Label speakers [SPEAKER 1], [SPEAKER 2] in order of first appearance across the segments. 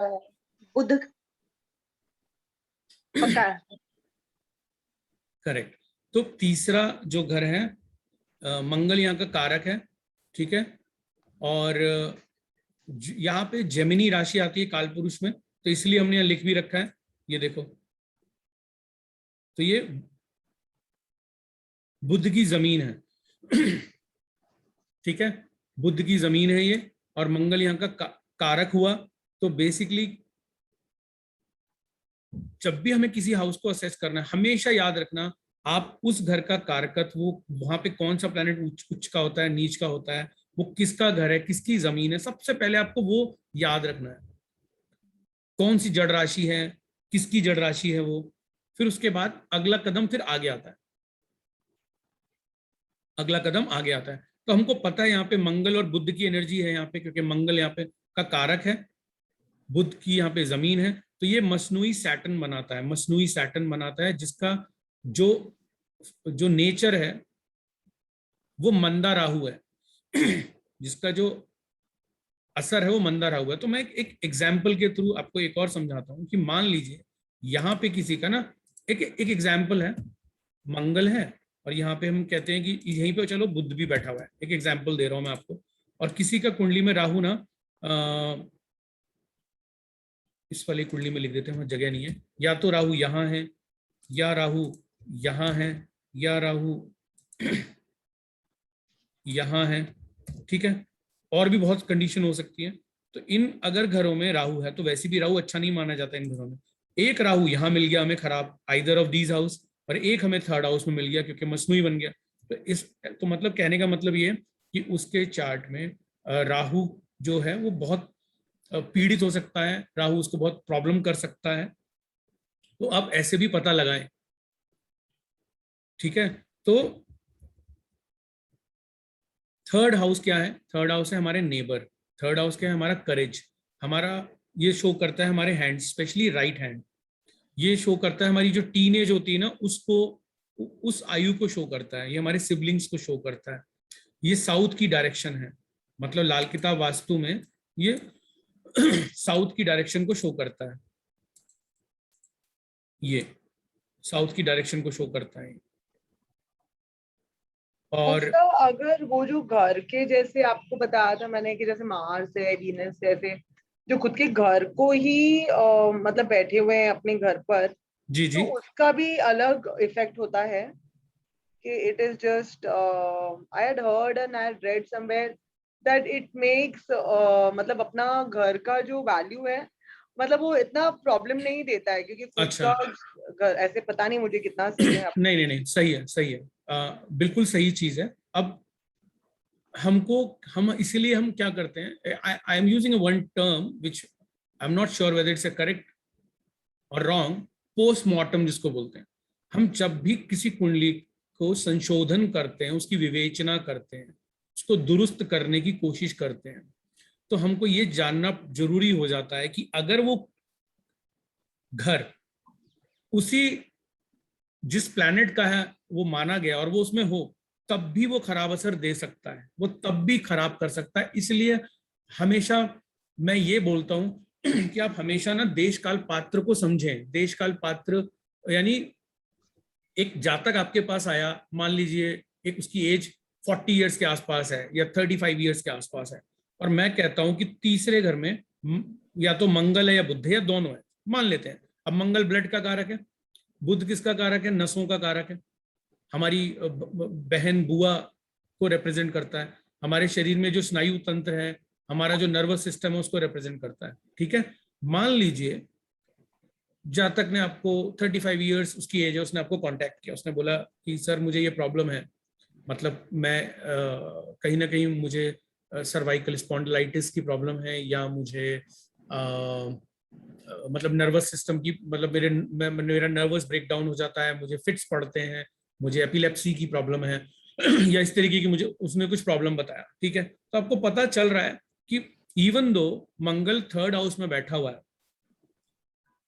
[SPEAKER 1] बुध पक्का है।
[SPEAKER 2] करेक्ट। तो तीसरा जो घर है मंगल यहाँ का कारक है, ठीक है। और यहाँ पे जेमिनी राशि आती है काल पुरुष में, तो इसलिए हमने यहाँ लिख भी रखा है, ये देखो। तो ये बुध की जमीन है, ठीक है, बुध की जमीन है ये, और मंगल यहाँ का कारक हुआ। तो बेसिकली जब भी हमें किसी हाउस को असेस करना है, हमेशा याद रखना आप उस घर का कारकत्व, वो वहां पे कौन सा प्लैनेट उच्च का होता है, नीच का होता है, वो किसका घर है, किसकी जमीन है, सबसे पहले आपको वो याद रखना है। कौन सी जड़ राशि है, किसकी जड़ राशि है वो, फिर उसके बाद अगला कदम फिर आगे आता है, अगला कदम आगे आता है। तो हमको पता है यहाँ पे मंगल और बुध की एनर्जी है यहाँ पे, क्योंकि मंगल यहाँ पे का कारक है, बुध की यहाँ पे जमीन है। तो ये मसनूई सैटर्न बनाता है, मसनूई सैटर्न बनाता है, जिसका जो जो नेचर है वो मंदा राहु है, जिसका जो असर है वो मंदा राहु है। तो मैं एक एग्जाम्पल के थ्रू आपको एक और समझाता हूँ कि मान लीजिए यहाँ पे किसी का ना एक एग्जाम्पल है, मंगल है, और यहाँ पे हम कहते हैं कि यहीं पे चलो बुध भी बैठा हुआ है, एक एग्जाम्पल दे रहा हूं मैं आपको। और किसी का कुंडली में राहु ना इस वाली कुंडली में लिख देते हैं, वहां जगह नहीं है, या तो राहु यहाँ है, या राहु यहाँ है, या राहु यहाँ है, ठीक है, और भी बहुत कंडीशन हो सकती है। तो इन अगर घरों में राहु है, तो वैसे भी राहु अच्छा नहीं माना जाता इन घरों में। एक राहु यहाँ मिल गया हमें खराब, आइदर ऑफ दीज हाउस, और एक हमें थर्ड हाउस में मिल गया क्योंकि मसनूई बन गया। तो मतलब कहने का मतलब ये कि उसके चार्ट में राहु जो है वो बहुत पीड़ित हो सकता है, राहु उसको बहुत प्रॉब्लम कर सकता है। तो आप ऐसे भी पता लगाएं, ठीक है। तो थर्ड हाउस क्या है? थर्ड हाउस है हमारे नेबर। थर्ड हाउस क्या है? हमारा करेज, हमारा ये शो करता है हमारे हैंड, स्पेशली राइट हैंड। ये शो करता है हमारी जो टीनेज होती है ना, उसको, उस आयु को शो करता है, ये हमारे सिबलिंग्स को शो करता है। ये साउथ की डायरेक्शन है, मतलब लाल किताब वास्तु में ये साउथ की डायरेक्शन को शो करता है, ये साउथ की डायरेक्शन को शो करता है। और
[SPEAKER 1] उसका अगर वो जो घर के जैसे आपको बताया था मैंने कि जैसे मार्स है, वीनस जैसे जो खुद के घर को ही मतलब बैठे हुए हैं अपने घर पर,
[SPEAKER 2] जी
[SPEAKER 1] तो
[SPEAKER 2] जी,
[SPEAKER 1] उसका भी अलग इफेक्ट होता है कि it is just I had heard and I had read somewhere that it makes मतलब अपना घर का जो वैल्यू है, मतलब वो इतना प्रॉब्लम नहीं देता है क्योंकि खुद
[SPEAKER 2] अच्छा,
[SPEAKER 1] का घर, ऐसे पता नहीं मुझे कितना सही है।
[SPEAKER 2] नहीं नहीं नहीं, सही है, सही है, बिल्कुल सही चीज है। अब हमको, हम इसीलिए हम क्या करते हैं, I am using one term which I am not sure whether it's a correct और रॉन्ग, पोस्टमार्टम जिसको बोलते हैं। हम जब भी किसी कुंडली को संशोधन करते हैं, उसकी विवेचना करते हैं, उसको दुरुस्त करने की कोशिश करते हैं, तो हमको ये जानना जरूरी हो जाता है कि अगर वो घर उसी जिस प्लैनेट का है वो माना गया और वो उसमें हो, तब भी वो खराब असर दे सकता है, वो तब भी खराब कर सकता है। इसलिए हमेशा मैं ये बोलता हूं कि आप हमेशा ना देश काल पात्र को समझें। देश काल पात्र यानी एक जातक आपके पास आया, मान लीजिए एक उसकी एज 40 ईयर्स के आसपास है या 35 ईयर्स के आसपास है, और मैं कहता हूं कि तीसरे घर में या तो मंगल है या बुध है या दोनों है, मान लेते हैं। अब मंगल ब्लड का कारक है, बुध किसका कारक है? नसों का कारक है, हमारी बहन बुआ को रिप्रेजेंट करता है, हमारे शरीर में जो स्नायु तंत्र है, हमारा जो नर्वस सिस्टम है उसको रिप्रेजेंट करता है, ठीक है। मान लीजिए जातक ने आपको 35 ईयर्स उसकी एज है, उसने आपको कांटेक्ट किया, उसने बोला कि सर मुझे ये प्रॉब्लम है, मतलब मैं कहीं ना कहीं मुझे सर्वाइकल स्पॉन्डिलाइटिस की प्रॉब्लम है, या मुझे मतलब नर्वस सिस्टम की, मतलब मेरा नर्वस ब्रेकडाउन हो जाता है, मुझे फिट्स पड़ते हैं, मुझे एपिलेप्सी की प्रॉब्लम है या इस तरीके की मुझे उसने कुछ प्रॉब्लम बताया, ठीक है। तो आपको पता चल रहा है कि इवन दो मंगल थर्ड हाउस में बैठा हुआ है,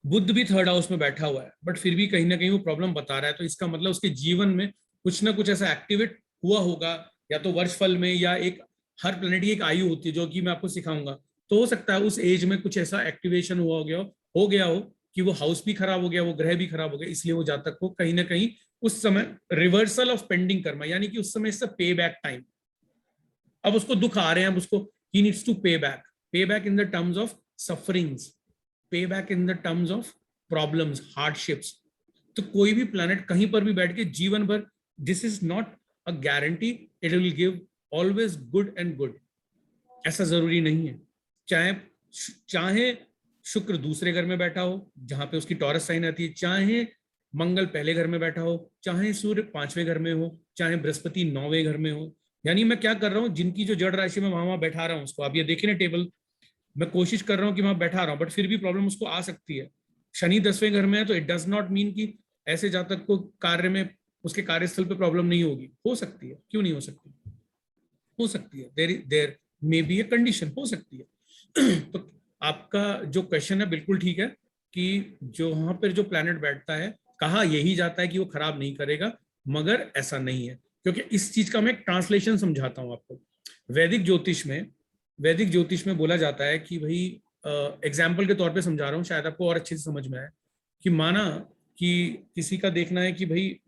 [SPEAKER 2] बुध भी थर्ड हाउस में बैठा हुआ है, बट फिर भी कहीं ना कहीं वो प्रॉब्लम बता रहा है, तो इसका मतलब उसके जीवन में कुछ ना कुछ ऐसा एक्टिवेट हुआ होगा, या तो वर्षफल में, या एक हर प्लेनेट की एक आयु होती है जो कि मैं आपको सिखाऊंगा। तो हो सकता है उस एज में कुछ ऐसा एक्टिवेशन हो गया हो कि वो हाउस भी खराब हो गया, वो ग्रह भी खराब हो गया, इसलिए वो जातक को कहीं ना कहीं उस समय रिवर्सल ऑफ पेंडिंग कर्मा, यानी कि उस समय इससे पे बैक टाइम, अब उसको दुख आ रहे हैं, अब उसको he needs to pay back in the terms of sufferings, pay back in the terms of problems, hardships. तो कोई भी प्लैनेट कहीं पर भी बैठ के जीवन भर, this is not a guarantee it will give always good and good, ऐसा जरूरी नहीं है। चाहे चाहे शुक्र दूसरे घर में बैठा हो जहां पे उसकी टॉरस साइन आती है, चाहे मंगल पहले घर में बैठा हो, चाहे सूर्य 5वें घर में हो, चाहे बृहस्पति 9वें घर में हो। यानी मैं क्या कर रहा हूँ, जिनकी जो जड़ राशि में वहां बैठा रहा हूँ उसको, आप ये देखिए ना टेबल, मैं कोशिश कर रहा हूँ कि वहां बैठा रहा हूँ, बट फिर भी प्रॉब्लम उसको आ सकती है। शनि 10वें घर में है तो इट डज नॉट मीन कि ऐसे जातक को कार्य में, उसके कार्यस्थल पे प्रॉब्लम नहीं होगी, हो सकती है, क्यों नहीं हो सकती, हो सकती है, देर मे बी ए कंडीशन, हो सकती है। तो आपका जो क्वेश्चन है बिल्कुल ठीक है कि जो वहां पर जो प्लैनेट बैठता है, कहा यही जाता है कि वो खराब नहीं करेगा, मगर ऐसा नहीं है, क्योंकि इस चीज का मैं एक ट्रांसलेशन समझाता हूं आपको। वैदिक ज्योतिष में बोला जाता है कि भाई, एग्जाम्पल के तौर पे समझा रहा हूँ, शायद आपको और अच्छे से समझ में आए, कि माना कि किसी का देखना है कि भाई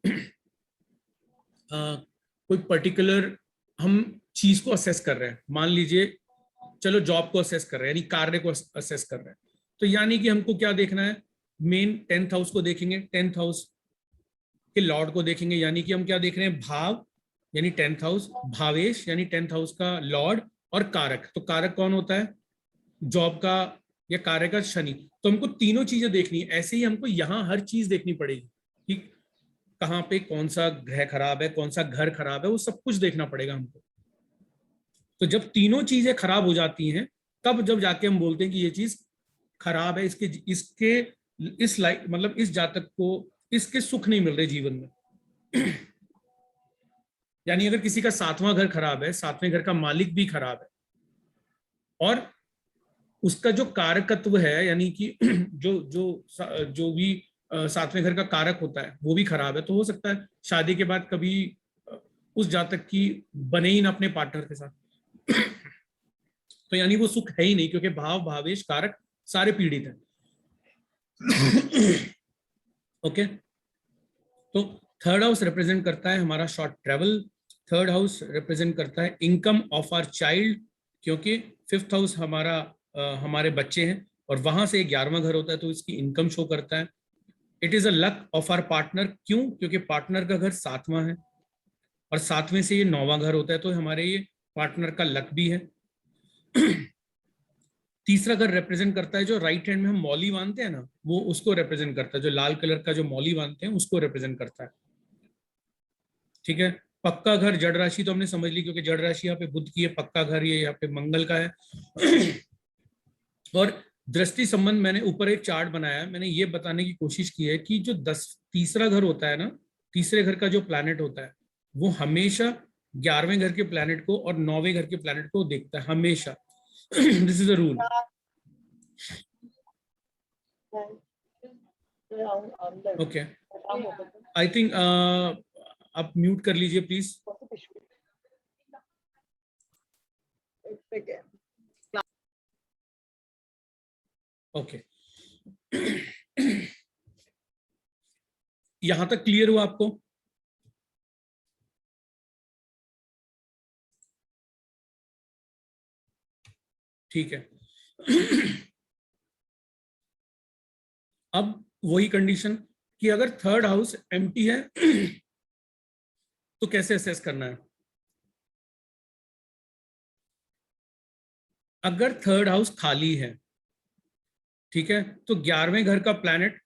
[SPEAKER 2] कोई पर्टिकुलर हम चीज को असेस कर रहे हैं, मान लीजिए चलो जॉब को असेस कर रहे हैं, यानी कार्य को असेस कर रहे हैं, तो यानी कि हमको क्या देखना है, मेन 10th हाउस को देखेंगे, 10th हाउस के लॉर्ड को देखेंगे, यानी कि हम क्या देख रहे हैं, भाव यानी 10th हाउस, भावेश यानी 10th हाउस का लॉर्ड, और कारक, तो कारक कौन होता है, जॉब का या कार्य का शनि। तो हमको तीनों चीजें देखनी है, ऐसे ही हमको यहाँ हर चीज देखनी पड़ेगी कि कहाँ पे कौन सा ग्रह खराब है, कौन सा घर खराब है, वो सब कुछ देखना पड़ेगा हमको। तो जब तीनों चीजें खराब हो जाती हैं, तब जब जाके हम बोलते हैं कि ये चीज खराब है, इसके इसके इस लाइफ मतलब इस जातक को इसके सुख नहीं मिल रहे जीवन में। यानी अगर किसी का 7वां घर खराब है, 7वें घर का मालिक भी खराब है, और उसका जो कारकत्व है, यानी कि जो जो जो भी 7वें घर का कारक होता है वो भी खराब है, तो हो सकता है शादी के बाद कभी उस जातक की बने ही ना अपने पार्टनर के साथ। तो यानी वो सुख है ही नहीं, क्योंकि भाव भावेश कारक सारे पीड़ित हैं। ओके, तो थर्ड हाउस रिप्रेजेंट करता है हमारा short travel, third house represent करता है इनकम ऑफ आवर चाइल्ड, क्योंकि 5th हाउस हमारा हमारे बच्चे हैं, और वहां से 11वां घर होता है, तो इसकी इनकम शो करता है। It is a luck of our partner, क्यों, क्योंकि पार्टनर का घर 7वां है, और 7वें से ये 9वां घर होता है, तो हमारे ये पार्टनर का लक भी है। तीसरा घर रिप्रेजेंट करता है जो राइट हैंड में हम मौली बांधते हैं ना, वो उसको रिप्रेजेंट करता है, जो लाल कलर का जो मौली बांधते हैं उसको रिप्रेजेंट करता है। ठीक है, पक्का घर जड़ राशि तो हमने समझ ली, क्योंकि जड़ राशि यहाँ पे बुध की है, पक्का घर ये यहाँ पे मंगल का है। और दृष्टि संबंध मैंने ऊपर एक चार्ट बनाया है, मैंने ये बताने की कोशिश की है कि जो तीसरा घर होता है ना, तीसरे घर का जो प्लैनेट होता है, वो हमेशा 11वें घर के प्लैनेट को और 9वें घर के प्लैनेट को देखता है हमेशा। This is a rule. Okay, I think आप म्यूट कर लीजिए प्लीज। ओके, यहां तक क्लियर हुआ आपको? ठीक है। अब वही कंडीशन कि अगर थर्ड हाउस एम्प्टी है तो कैसे असेस करना है। अगर थर्ड हाउस खाली है, ठीक है, तो 11वें घर का प्लैनेट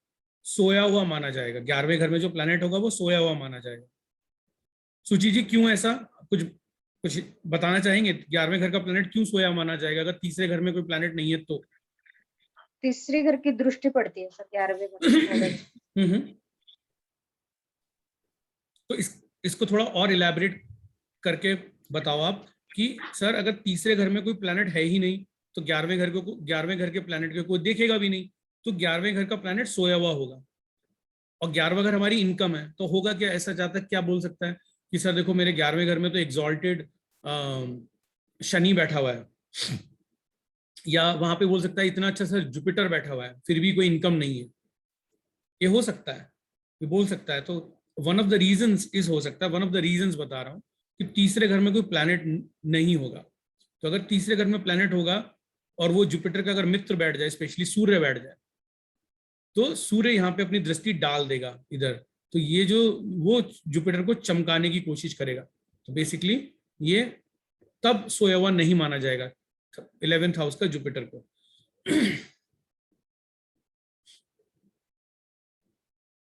[SPEAKER 2] सोया हुआ माना जाएगा, 11वें घर में जो प्लैनेट होगा वो सोया हुआ माना जाएगा। सुची जी क्यों ऐसा, कुछ कुछ बताना चाहेंगे, 11वें घर का प्लैनेट क्यों सोया माना जाएगा अगर तीसरे घर में कोई प्लैनेट नहीं है तो?
[SPEAKER 3] तीसरे घर की दृष्टि पड़ती है सर 11वें घर।
[SPEAKER 2] तो इसको थोड़ा और इलैबोरेट करके बताओ आप कि सर अगर तीसरे घर में कोई प्लैनेट है ही नहीं तो 11वें घर के प्लैनेट को कोई देखेगा भी नहीं, तो 11वें घर का प्लैनेट सोया हुआ होगा, और 11वां घर हमारी इनकम है, तो होगा क्या, ऐसा जातक क्या बोल सकता है कि सर देखो मेरे 11वें घर में तो एग्जॉल्टेड शनि बैठा हुआ है, या वहां पे बोल सकता है इतना अच्छा सर जुपिटर बैठा हुआ है फिर भी कोई इनकम नहीं है, ये हो सकता है, ये बोल सकता है। तो one of the reasons is हो सकता है, वन ऑफ द रीजंस बता रहा हूँ कि तीसरे घर में कोई प्लैनेट नहीं होगा। तो अगर तीसरे घर में प्लैनेट होगा और वो जुपिटर का अगर मित्र बैठ जाए, स्पेशली सूर्य बैठ जाए, तो सूर्य यहाँ पे अपनी दृष्टि डाल देगा इधर, तो ये जो वो जुपिटर को चमकाने की कोशिश करेगा। तो बेसिकली ये तब सोया हुआ नहीं माना जाएगा 11th हाउस का जुपिटर को।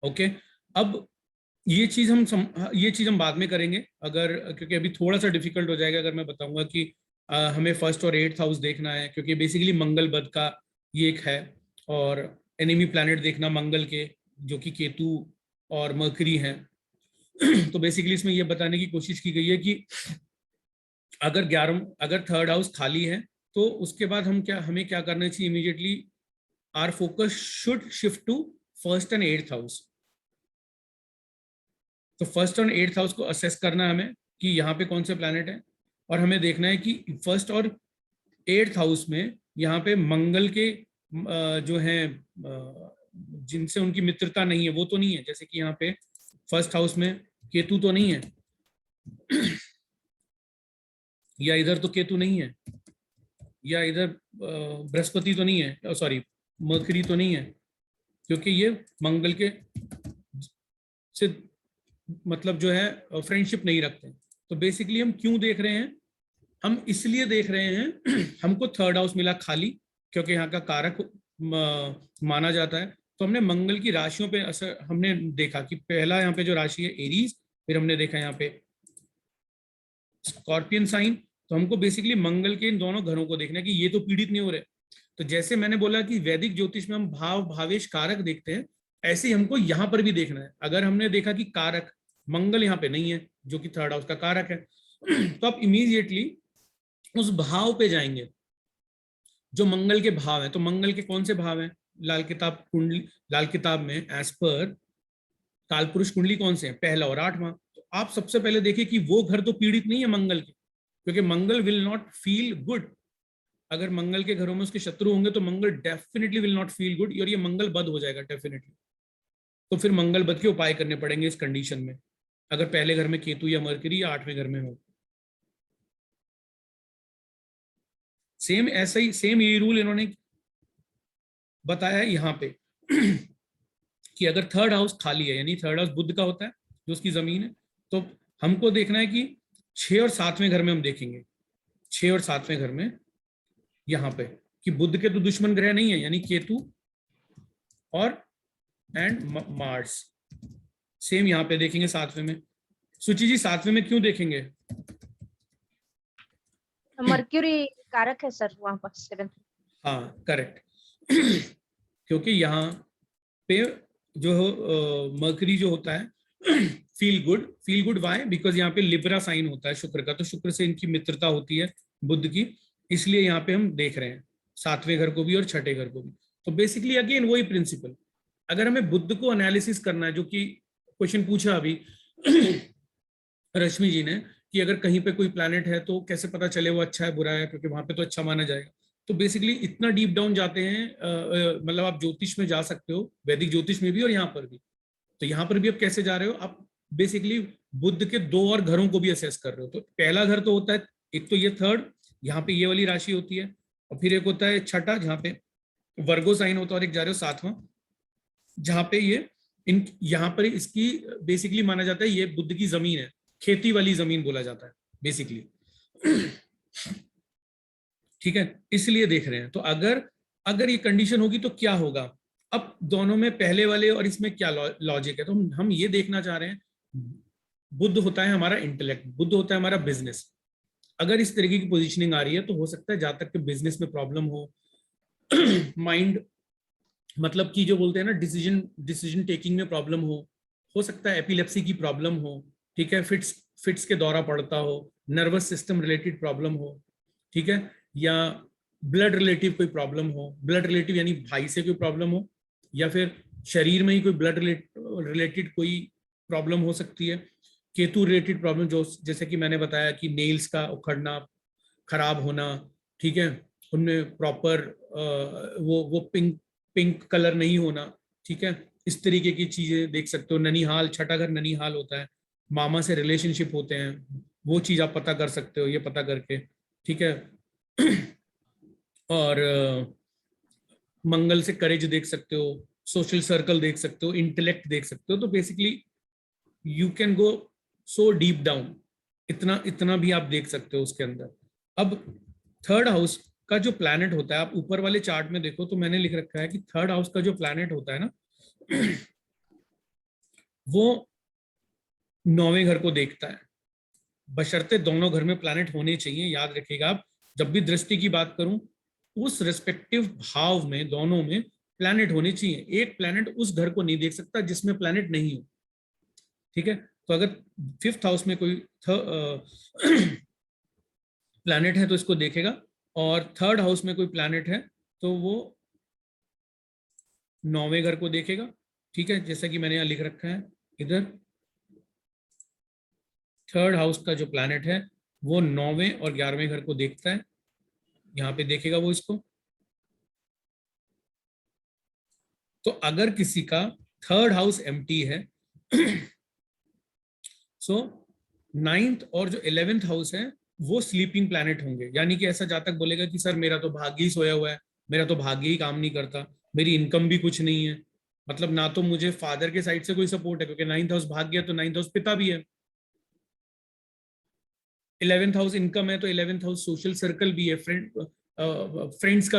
[SPEAKER 2] ओके अब ये चीज हम बाद में करेंगे, अगर क्योंकि अभी थोड़ा सा डिफिकल्ट हो जाएगा अगर मैं बताऊंगा कि हमें फर्स्ट और 8th हाउस देखना है, क्योंकि बेसिकली मंगल बद का ये एक है, और एनिमी प्लैनेट देखना मंगल के जो कि केतु और मरकरी हैं। तो बेसिकली इसमें ये बताने की कोशिश की गई है कि अगर 3rd हाउस खाली है तो उसके बाद हमें क्या करना चाहिए, immediately our focus should shift to 1st and 8th house. तो 1st और 8th हाउस को असेस करना है हमें कि यहाँ पे कौन से प्लैनेट है, और हमें देखना है कि 1st और 8th हाउस में यहाँ पे मंगल के जो हैं जिनसे उनकी मित्रता नहीं है वो तो नहीं है, जैसे कि यहाँ पे 1st हाउस में केतु तो नहीं है, या इधर तो केतु नहीं है, या इधर बृहस्पति तो नहीं है, सॉरी मरकरी तो नहीं है, क्योंकि ये मंगल के से मतलब जो है फ्रेंडशिप नहीं रखते। तो बेसिकली हम क्यों देख रहे हैं, हम इसलिए देख रहे हैं हमको 3rd हाउस मिला खाली, क्योंकि यहाँ का कारक माना जाता है। तो हमने मंगल की राशियों पे असर हमने देखा कि पहला यहाँ पे जो राशि है एरीज, फिर हमने देखा यहाँ पे स्कॉर्पियन साइन। तो हमको बेसिकली मंगल के इन दोनों घरों को देखना है कि ये तो पीड़ित नहीं हो रहे। तो जैसे मैंने बोला कि वैदिक ज्योतिष में हम भाव भावेश कारक देखते हैं, ऐसे ही हमको यहाँ पर भी देखना है। अगर हमने देखा कि कारक मंगल यहाँ पे नहीं है जो कि 3rd हाउस का कारक है, तो आप इमीडिएटली उस भाव पे जाएंगे जो मंगल के भाव है। तो मंगल के कौन से भाव हैं, लाल किताब में एज पर कालपुरुष कुंडली कौन से हैं, 1ला और 8वां। तो आप सबसे पहले देखिए कि वो घर तो पीड़ित नहीं है मंगल के, क्योंकि Mangal will not feel good. अगर मंगल के घरों में उसके शत्रु होंगे तो Mangal definitely will not feel good, और ये मंगल बद हो जाएगा डेफिनेटली। तो फिर मंगल बद के उपाय करने पड़ेंगे इस कंडीशन में, अगर पहले घर में केतु या मरकरी या 8वें घर में हो। सेम ऐसा ही सेम ये रूल इन्होंने बताया यहाँ पे कि अगर 3rd हाउस खाली है, यानी 3rd हाउस बुध का होता है जो उसकी जमीन है, तो हमको देखना है कि 6 और 7वें घर में हम देखेंगे, 6 और 7वें घर में यहाँ पे कि बुध के तो दुश्मन ग्रह नहीं है, यानी केतु और एंड मार्स। सेम यहाँ पे देखेंगे 7वें में। सुचि जी 7वें में क्यों देखेंगे?
[SPEAKER 3] मर्क्यूरी कारक है सर वहां पर 7th।
[SPEAKER 2] हाँ करेक्ट। क्योंकि यहाँ पे जो मर्करी जो होता है फील गुड वाई, बिकॉज यहाँ पे लिब्रा साइन होता है शुक्र का, तो शुक्र से इनकी मित्रता होती है बुध की, इसलिए यहाँ पे हम देख रहे हैं 7वें घर को भी और 6ठे घर को भी। तो बेसिकली अगेन वही प्रिंसिपल, अगर हमें बुध को एनालिसिस करना है, जो कि क्वेश्चन पूछा अभी रश्मि जी ने कि अगर कहीं पे कोई प्लैनेट है तो कैसे पता चले वो अच्छा है बुरा है, क्योंकि वहां पे तो अच्छा माना जाएगा। तो बेसिकली इतना डीप डाउन जाते हैं, मतलब आप ज्योतिष में जा सकते हो, वैदिक ज्योतिष में भी और यहाँ पर भी। तो यहाँ पर भी आप कैसे जा रहे हो, आप बेसिकली बुध के 2 और घरों को भी असेस कर रहे हो। तो पहला घर तो होता है एक तो ये 3rd, यहाँ पे ये वाली राशि होती है, और फिर एक होता है 6ठा जहाँ पे वर्गो साइन होता है, और एक जा रहे हो 7वां जहाँ पे ये यहाँ पर इसकी बेसिकली माना जाता है ये बुध की जमीन है, खेती वाली जमीन बोला जाता है बेसिकली। ठीक है, इसलिए देख रहे हैं। तो अगर ये कंडीशन होगी तो क्या होगा, अब दोनों में पहले वाले और इसमें क्या लॉजिक है। तो हम ये देखना चाह रहे हैं, बुध होता है हमारा इंटेलेक्ट, बुध होता है हमारा बिजनेस। अगर इस तरीके की पोजीशनिंग आ रही है तो हो सकता है जहां तक के बिजनेस में प्रॉब्लम हो, माइंड मतलब कि जो बोलते हैं ना डिसीजन टेकिंग में प्रॉब्लम हो सकता है एपिलेप्सी की प्रॉब्लम हो, ठीक है, फिट्स के दौरा पड़ता हो, नर्वस सिस्टम रिलेटेड प्रॉब्लम हो, ठीक है, या ब्लड रिलेटिव कोई प्रॉब्लम हो, ब्लड रिलेटिव यानी भाई से कोई प्रॉब्लम हो, या फिर शरीर में ही कोई ब्लड रिलेटेड कोई प्रॉब्लम हो सकती है। केतु रिलेटेड प्रॉब्लम जो जैसे कि मैंने बताया कि नेल्स का उखड़ना, खराब होना, ठीक है, उनमें प्रॉपर वो पिंक कलर नहीं होना, ठीक है, इस तरीके की चीजें देख सकते हो। ननिहाल, छठा घर ननिहाल होता है, मामा से रिलेशनशिप होते हैं, वो चीज आप पता कर सकते हो ये पता करके, ठीक है। और मंगल से करेज देख सकते हो, सोशल सर्कल देख सकते हो, इंटेलेक्ट देख सकते हो। तो basically you can go so deep down, इतना इतना भी आप देख सकते हो उसके अंदर। अब थर्ड हाउस का जो प्लैनेट होता है, आप ऊपर वाले चार्ट में देखो तो मैंने लिख रखा है कि थर्ड हाउस का जो प्लैनेट होता है ना वो 9वें घर को देखता है, बशर्ते दोनों घर में प्लैनेट होने चाहिए। याद रखिएगा आप, जब भी दृष्टि की बात करूं, उस रिस्पेक्टिव भाव में दोनों में प्लैनेट होने चाहिए। एक प्लैनेट उस घर को नहीं देख सकता जिसमें प्लैनेट नहीं हो, ठीक है। तो अगर फिफ्थ हाउस में कोई प्लैनेट है तो इसको देखेगा, और थर्ड हाउस में कोई प्लैनेट है तो वो 9वें घर को देखेगा, ठीक है। जैसा कि मैंने यहाँ लिख रखा है, इधर थर्ड हाउस का जो प्लैनेट है वो 9वें और 11वें घर को देखता है, यहाँ पे देखेगा वो इसको। तो अगर किसी का थर्ड हाउस एम्प्टी है सो 9th और जो 11th हाउस है वो स्लीपिंग प्लैनेट होंगे। यानी कि ऐसा जातक बोलेगा कि सर मेरा तो भाग्य ही सोया हुआ है, मेरा तो भाग्य ही काम नहीं करता, मेरी इनकम भी कुछ नहीं है, मतलब ना तो मुझे फादर के साइड से कोई सपोर्ट है, क्योंकि 9th हाउस भाग्य है तो 9th हाउस पिता भी है, 11th हाउस इनकम है तो 11th हाउस सोशल सर्कल भी है, फ्रेंड्स का भी